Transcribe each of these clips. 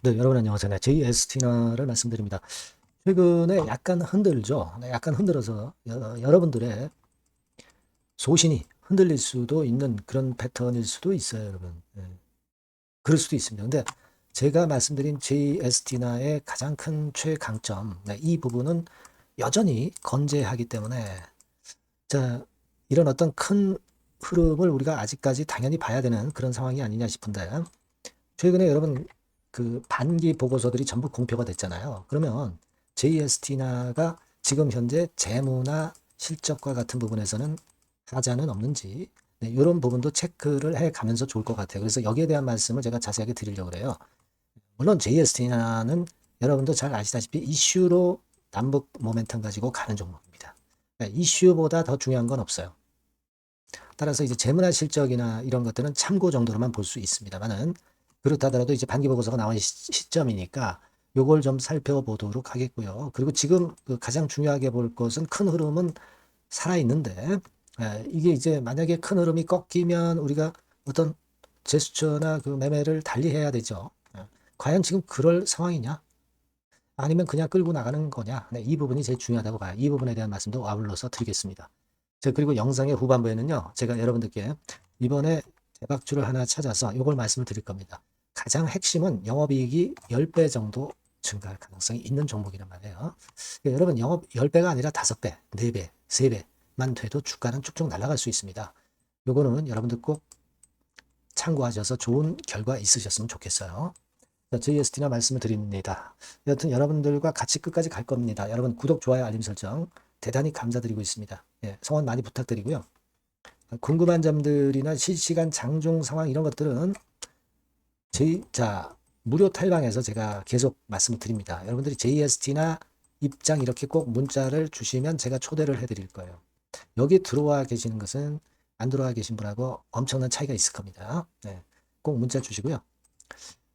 네, 여러분 안녕하세요. 네, JST나를 말씀드립니다. 최근에 약간 흔들죠. 네, 약간 흔들어서 여러분들의 소신이 흔들릴 수도 있는 그런 패턴일 수도 있어요, 여러분. 네, 그럴 수도 있습니다. 근데 제가 말씀드린 JST나의 가장 큰 최강점, 네, 이 부분은 여전히 건재하기 때문에 자, 이런 어떤 큰 흐름을 우리가 아직까지 당연히 봐야 되는 그런 상황이 아니냐 싶은데 최근에 여러분 그 반기 보고서들이 전부 공표가 됐잖아요. 그러면 JST나가 지금 현재 재무나 실적과 같은 부분에서는 하자는 없는지 네, 이런 부분도 체크를 해 가면서 좋을 것 같아요. 그래서 여기에 대한 말씀을 제가 자세하게 드리려고 그래요. 물론 JST나는 여러분도 잘 아시다시피 이슈로 남북 모멘텀 가지고 가는 종목입니다. 네, 이슈보다 더 중요한 건 없어요. 따라서 이제 재무나 실적이나 이런 것들은 참고 정도로만 볼 수 있습니다만은 그렇다더라도 이제 반기 보고서가 나온 시점이니까 요걸 좀 살펴보도록 하겠고요. 그리고 지금 그 가장 중요하게 볼 것은 큰 흐름은 살아있는데 이게 이제 만약에 큰 흐름이 꺾이면 우리가 어떤 제스처나 그 매매를 달리 해야 되죠. 과연 지금 그럴 상황이냐? 아니면 그냥 끌고 나가는 거냐? 네, 이 부분이 제일 중요하다고 봐요. 이 부분에 대한 말씀도 아울러서 드리겠습니다. 자, 그리고 영상의 후반부에는요, 제가 여러분들께 이번에 대박주를 하나 찾아서 이걸 말씀을 드릴 겁니다. 가장 핵심은 영업이익이 10배 정도 증가할 가능성이 있는 종목이란 말이에요. 여러분, 영업 10배가 아니라 5배, 4배, 3배만 돼도 주가는 쭉쭉 날아갈 수 있습니다. 요거는 여러분들 꼭 참고하셔서 좋은 결과 있으셨으면 좋겠어요. JST나 말씀을 드립니다. 여튼 여러분들과 같이 끝까지 갈 겁니다. 여러분 구독, 좋아요, 알림 설정 대단히 감사드리고 있습니다. 예, 성원 많이 부탁드리고요. 궁금한 점들이나 실시간 장중 상황 이런 것들은 자, 무료 탈방에서 제가 계속 말씀을 드립니다. 여러분들이 JST나 입장 이렇게 꼭 문자를 주시면 제가 초대를 해드릴 거예요. 여기 들어와 계시는 것은 안 들어와 계신 분하고 엄청난 차이가 있을 겁니다. 네, 꼭 문자 주시고요.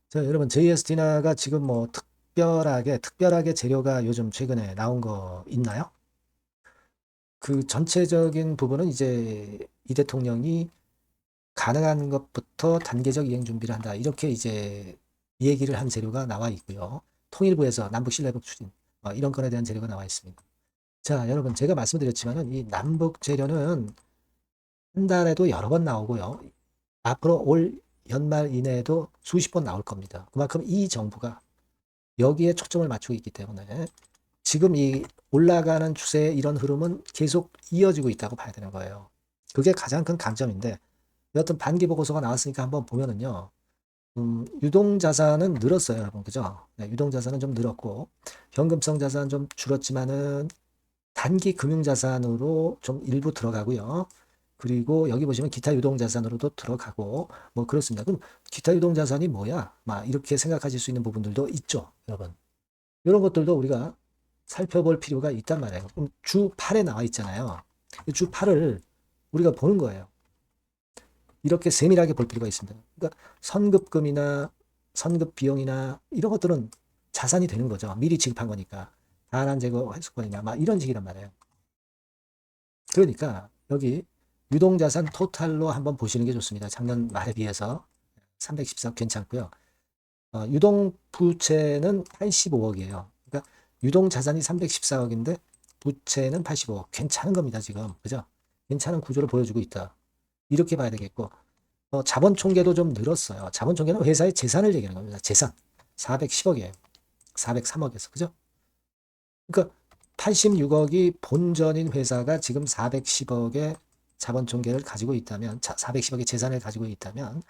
자, 여러분, JST나가 지금 뭐 특별하게 재료가 요즘 최근에 나온 거 있나요? 그 전체적인 부분은 이제 이 대통령이 가능한 것부터 단계적 이행 준비를 한다. 이렇게 이제 얘기를 한 재료가 나와 있고요. 통일부에서 남북 신뢰북 추진, 이런 건에 대한 재료가 나와 있습니다. 자, 여러분, 제가 말씀드렸지만은 이 남북 재료는 한 달에도 여러 번 나오고요. 앞으로 올 연말 이내에도 수십 번 나올 겁니다. 그만큼 이 정부가 여기에 초점을 맞추고 있기 때문에 지금 이 올라가는 추세의 이런 흐름은 계속 이어지고 있다고 봐야 되는 거예요. 그게 가장 큰 강점인데 여하튼 반기 보고서가 나왔으니까 한번 보면은요. 유동 자산은 늘었어요, 여러분. 그죠? 네, 유동 자산은 좀 늘었고 현금성 자산 좀 줄었지만은 단기 금융 자산으로 좀 일부 들어가고요. 그리고 여기 보시면 기타 유동 자산으로도 들어가고 뭐 그렇습니다. 그럼 기타 유동 자산이 뭐야? 막 이렇게 생각하실 수 있는 부분들도 있죠, 여러분. 이런 것들도 우리가 살펴볼 필요가 있단 말이에요. 그럼 주 8에 나와 있잖아요. 주 8을 우리가 보는 거예요. 이렇게 세밀하게 볼 필요가 있습니다. 그러니까 선급금이나 선급 비용이나 이런 것들은 자산이 되는 거죠. 미리 지급한 거니까. 다한 제거 회수권이나 막 이런 식이란 말이에요. 그러니까 여기 유동자산 토탈로 한번 보시는 게 좋습니다. 작년 말에 비해서 314 괜찮고요. 유동부채는 85억이에요. 그러니까 유동자산이 314억인데 부채는 85억. 괜찮은 겁니다, 지금. 그죠? 괜찮은 구조를 보여주고 있다. 이렇게 봐야 되겠고, 자본 총계도 좀 늘었어요. 자본 총계는 회사의 재산을 얘기하는 겁니다. 재산. 410억이에요. 403억에서. 그죠? 그러니까 86억이 본전인 회사가 지금 410억의 자본 총계를 가지고 있다면, 410억의 재산을 가지고 있다면,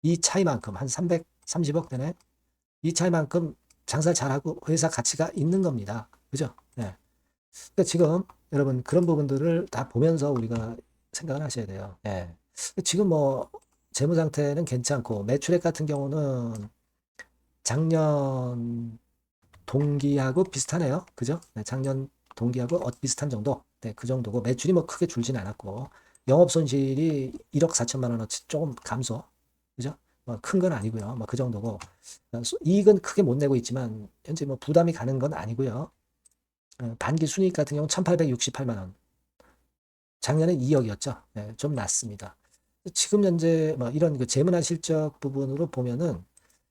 이 차이만큼, 한 330억 되네? 이 차이만큼 장사 잘하고 회사 가치가 있는 겁니다. 그죠? 네. 그러니까 지금 여러분 그런 부분들을 다 보면서 우리가 생각을 하셔야 돼요. 예. 지금 뭐 재무 상태는 괜찮고 매출액 같은 경우는 작년 동기하고 비슷하네요. 그죠? 네, 작년 동기하고 비슷한 정도. 네, 그 정도고 매출이 뭐 크게 줄진 않았고 영업 손실이 1억 4천만 원어치 조금 감소. 그죠? 뭐 큰 건 아니고요. 뭐 그 정도고 이익은 크게 못 내고 있지만 현재 뭐 부담이 가는 건 아니고요. 반기 순이익 같은 경우는 1,868만 원. 작년에 2억이었죠. 네, 좀 낮습니다. 지금 현재 뭐 이런 그 재무나 실적 부분으로 보면은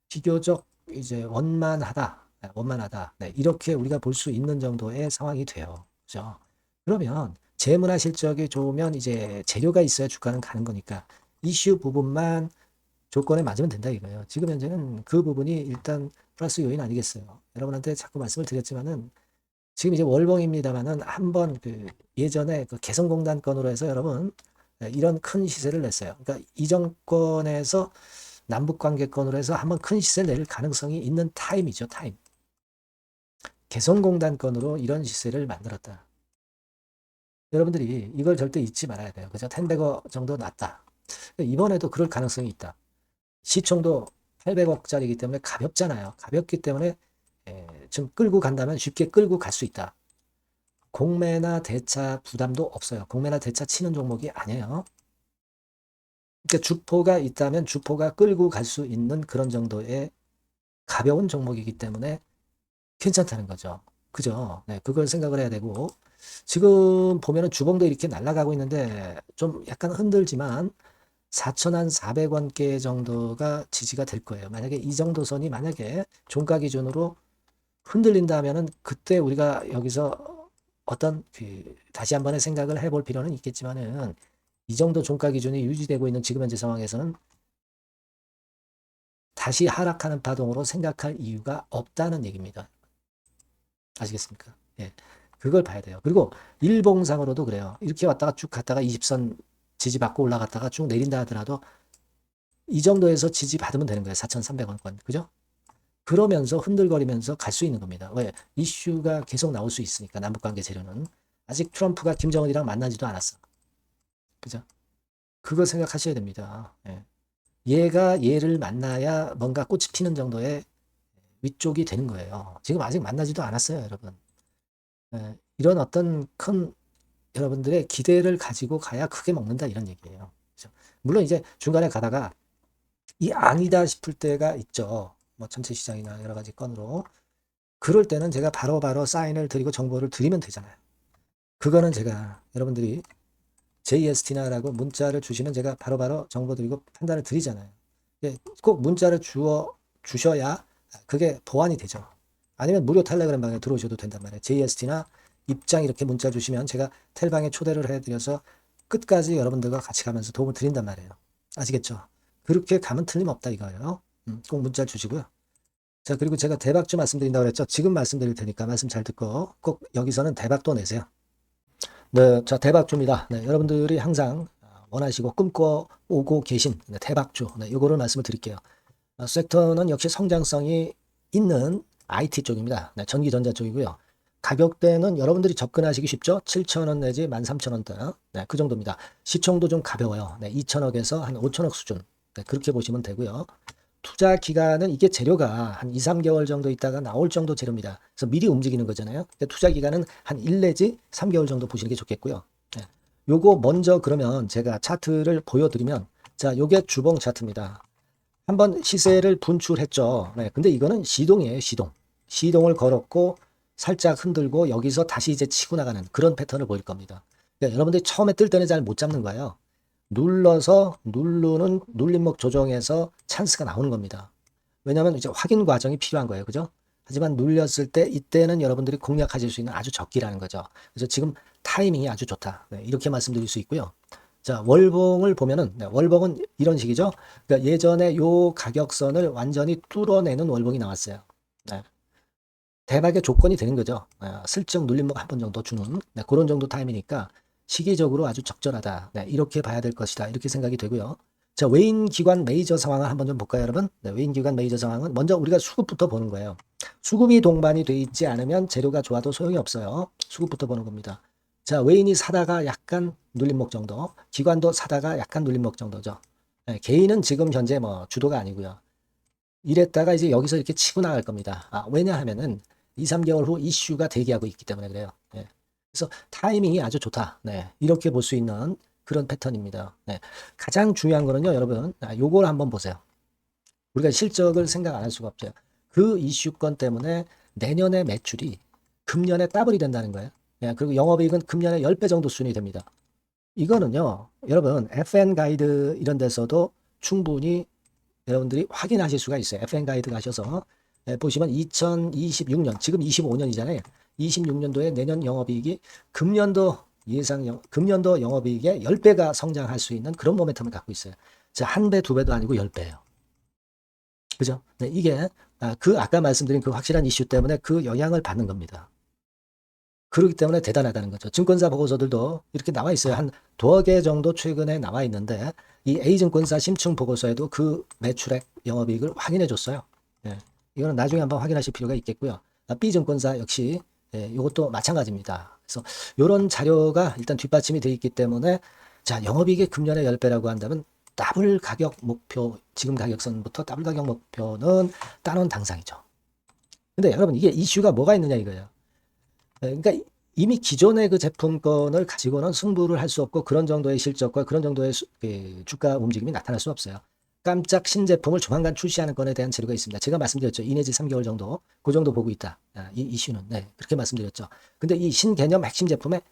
비교적 이제 원만하다. 원만하다. 네, 이렇게 우리가 볼 수 있는 정도의 상황이 돼요. 그죠? 그러면 재무나 실적이 좋으면 이제 재료가 있어야 주가는 가는 거니까 이슈 부분만 조건에 맞으면 된다 이거예요. 지금 현재는 그 부분이 일단 플러스 요인 아니겠어요. 여러분한테 자꾸 말씀을 드렸지만은 지금 이제 월봉입니다만은 한번 그 예전에 그 개성공단 건으로 해서 여러분 이런 큰 시세를 냈어요. 그러니까 이 정권에서 남북관계건으로 해서 한번 큰 시세를 낼 가능성이 있는 타임이죠. 타임. 개성공단 건으로 이런 시세를 만들었다. 여러분들이 이걸 절대 잊지 말아야 돼요. 그죠? 10백억 정도 났다. 이번에도 그럴 가능성이 있다. 시총도 800억짜리이기 때문에 가볍잖아요. 가볍기 때문에 좀 끌고 간다면 쉽게 끌고 갈 수 있다. 공매나 대차 부담도 없어요. 공매나 대차 치는 종목이 아니에요. 그러니까 주포가 있다면 주포가 끌고 갈 수 있는 그런 정도의 가벼운 종목이기 때문에 괜찮다는 거죠. 그죠? 네, 그걸 생각을 해야 되고 지금 보면은 주봉도 이렇게 날아가고 있는데 좀 약간 흔들지만 4,400원대 정도가 지지가 될 거예요. 만약에 이 정도 선이 만약에 종가 기준으로 흔들린다면은 그때 우리가 여기서 어떤 그 다시 한 번의 생각을 해볼 필요는 있겠지만은 이 정도 종가 기준이 유지되고 있는 지금 현재 상황에서는 다시 하락하는 파동으로 생각할 이유가 없다는 얘기입니다. 아시겠습니까? 예. 그걸 봐야 돼요. 그리고 일봉상으로도 그래요. 이렇게 왔다가 쭉 갔다가 20선 지지받고 올라갔다가 쭉 내린다 하더라도 이 정도에서 지지받으면 되는 거예요. 4,300원권. 그죠? 그러면서 흔들거리면서 갈 수 있는 겁니다. 왜? 이슈가 계속 나올 수 있으니까 남북관계 재료는. 아직 트럼프가 김정은이랑 만나지도 않았어. 그죠? 그거 생각하셔야 됩니다. 예. 얘가 얘를 만나야 뭔가 꽃이 피는 정도의 위쪽이 되는 거예요. 지금 아직 만나지도 않았어요, 여러분. 예. 이런 어떤 큰 여러분들의 기대를 가지고 가야 크게 먹는다 이런 얘기예요. 그죠? 물론 이제 중간에 가다가 이 아니다 싶을 때가 있죠. 뭐 전체 시장이나 여러 가지 건으로. 그럴 때는 제가 바로바로 사인을 드리고 정보를 드리면 되잖아요. 그거는 제가 여러분들이 JST나라고 문자를 주시면 제가 바로바로 정보 드리고 판단을 드리잖아요. 꼭 문자를 주셔야 그게 보완이 되죠. 아니면 무료 텔레그램 방에 들어오셔도 된단 말이에요. JST나 입장 이렇게 문자 주시면 제가 텔방에 초대를 해드려서 끝까지 여러분들과 같이 가면서 도움을 드린단 말이에요. 아시겠죠? 그렇게 가면 틀림없다 이거예요. 꼭 문자 주시고요. 자, 그리고 제가 대박주 말씀드린다고 그랬죠. 지금 말씀드릴 테니까 말씀 잘 듣고 꼭 여기서는 대박도 내세요. 네, 자, 대박주입니다. 네, 여러분들이 항상 원하시고 꿈꿔오고 계신 대박주. 네, 이거를 말씀을 드릴게요. 섹터는 역시 성장성이 있는 IT 쪽입니다. 네, 전기전자 쪽이고요. 가격대는 여러분들이 접근하시기 쉽죠? 7,000원 내지 13,000원대. 네, 그 정도입니다. 시총도 좀 가벼워요. 네, 2천억에서 한 5천억 수준. 네, 그렇게 보시면 되고요. 투자 기간은 이게 재료가 한 2, 3개월 정도 있다가 나올 정도 재료입니다. 그래서 미리 움직이는 거잖아요. 투자 기간은 한 1 내지 3개월 정도 보시는 게 좋겠고요. 네. 요거 먼저 그러면 제가 차트를 보여드리면 자, 요게 주봉 차트입니다. 한번 시세를 분출했죠. 네, 근데 이거는 시동이에요, 시동. 시동을 걸었고 살짝 흔들고 여기서 다시 이제 치고 나가는 그런 패턴을 보일 겁니다. 그러니까 여러분들이 처음에 뜰 때는 잘 못 잡는 거예요. 눌러서 누르는 눌림목 조정에서 찬스가 나오는 겁니다. 왜냐하면 이제 확인 과정이 필요한 거예요. 그죠? 하지만 눌렸을 때 이때는 여러분들이 공략하실 수 있는 아주 적기라는 거죠. 그래서 지금 타이밍이 아주 좋다. 네, 이렇게 말씀드릴 수 있고요. 자, 월봉을 보면은 네, 월봉은 이런 식이죠. 그러니까 예전에 요 가격선을 완전히 뚫어내는 월봉이 나왔어요. 네. 대박의 조건이 되는 거죠. 슬쩍 눌림목 한 번 정도 주는 그런 정도 타임이니까 시기적으로 아주 적절하다. 이렇게 봐야 될 것이다. 이렇게 생각이 되고요. 자, 외인 기관 메이저 상황을 한번 좀 볼까요, 여러분? 외인 기관 메이저 상황은 먼저 우리가 수급부터 보는 거예요. 수급이 동반이 돼 있지 않으면 재료가 좋아도 소용이 없어요. 수급부터 보는 겁니다. 자, 외인이 사다가 약간 눌림목 정도, 기관도 사다가 약간 눌림목 정도죠. 개인은 지금 현재 뭐 주도가 아니고요. 이랬다가 이제 여기서 이렇게 치고 나갈 겁니다. 왜냐하면은 2, 3개월 후 이슈가 대기하고 있기 때문에 그래요. 예. 그래서 타이밍이 아주 좋다. 네. 이렇게 볼 수 있는 그런 패턴입니다. 네. 가장 중요한 거는요, 여러분. 요걸 한번 보세요. 우리가 실적을 생각 안 할 수가 없죠. 그 이슈건 때문에 내년의 매출이 금년에 더블이 된다는 거예요. 예. 그리고 영업이익은 금년에 10배 정도 수준이 됩니다. 이거는요, 여러분, FN 가이드 이런 데서도 충분히 여러분들이 확인하실 수가 있어요. FN 가이드 가셔서 보시면 2026년, 지금 25년이잖아요. 26년도에 내년 영업이익이 금년도 영업이익의 10배가 성장할 수 있는 그런 모멘텀을 갖고 있어요. 자, 한 배, 두 배도 아니고 10배예요. 그죠? 네, 이게 아까 말씀드린 그 확실한 이슈 때문에 그 영향을 받는 겁니다. 그렇기 때문에 대단하다는 거죠. 증권사 보고서들도 이렇게 나와 있어요. 한 두어 개 정도 최근에 나와 있는데 이 A증권사 심층 보고서에도 그 매출액 영업이익을 확인해 줬어요. 예, 이거는 나중에 한번 확인하실 필요가 있겠고요. B증권사 역시 이것도 마찬가지입니다. 그래서 이런 자료가 일단 뒷받침이 되어 있기 때문에 자, 영업이익이 금년에 10배라고 한다면 더블 가격 목표, 지금 가격선부터 더블 가격 목표는 따놓은 당상이죠. 근데 여러분 이게 이슈가 뭐가 있느냐 이거예요. 그러니까 이미 기존의 그 제품권을 가지고는 승부를 할 수 없고 그런 정도의 실적과 그런 정도의 주가 움직임이 나타날 수 없어요. 깜짝 신제품을 조만간 출시하는 건에 대한 재료가 있습니다. 제가 말씀드렸죠. 2 내지 3개월 정도, 그 정도 보고 있다. 이 이슈는. 네, 그렇게 말씀드렸죠. 근데 이 신개념 핵심 제품의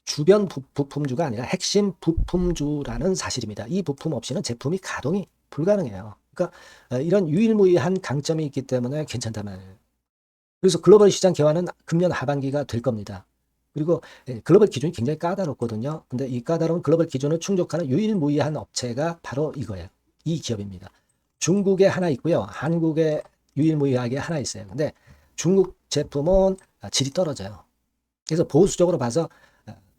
주변 부품주가 아니라 핵심 부품주라는 사실입니다. 이 부품 없이는 제품이 가동이 불가능해요. 그러니까 이런 유일무이한 강점이 있기 때문에 괜찮단 말이에요. 그래서 글로벌 시장 개화는 금년 하반기가 될 겁니다. 그리고 글로벌 기준이 굉장히 까다롭거든요. 근데 이 까다로운 글로벌 기준을 충족하는 유일무이한 업체가 바로 이거예요. 이 기업입니다. 중국에 하나 있고요. 한국에 유일무이하게 하나 있어요. 근데 중국 제품은 질이 떨어져요. 그래서 보수적으로 봐서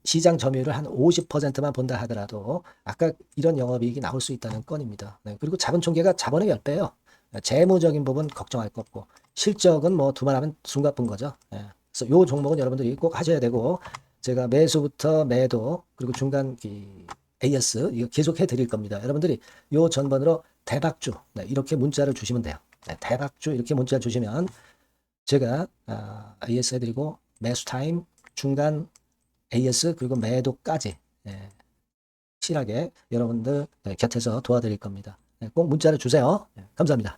시장 점유율을 한 50%만 본다 하더라도 아까 이런 영업이익이 나올 수 있다는 건입니다. 네, 그리고 자본 총계가 자본의 10배예요. 재무적인 부분 걱정할 거 없고 실적은 뭐 두말하면 숨가쁜 거죠. 예. 그래서 요 종목은 여러분들이 꼭 하셔야 되고 제가 매수부터 매도 그리고 중간 AS 이거 계속 해드릴 겁니다. 여러분들이 요 전번으로 대박주 이렇게 문자를 주시면 돼요. 대박주 이렇게 문자 주시면 제가 AS 해드리고 매수 타임 중간 AS 그리고 매도까지 확실하게 여러분들 곁에서 도와드릴 겁니다. 꼭 문자를 주세요. 감사합니다.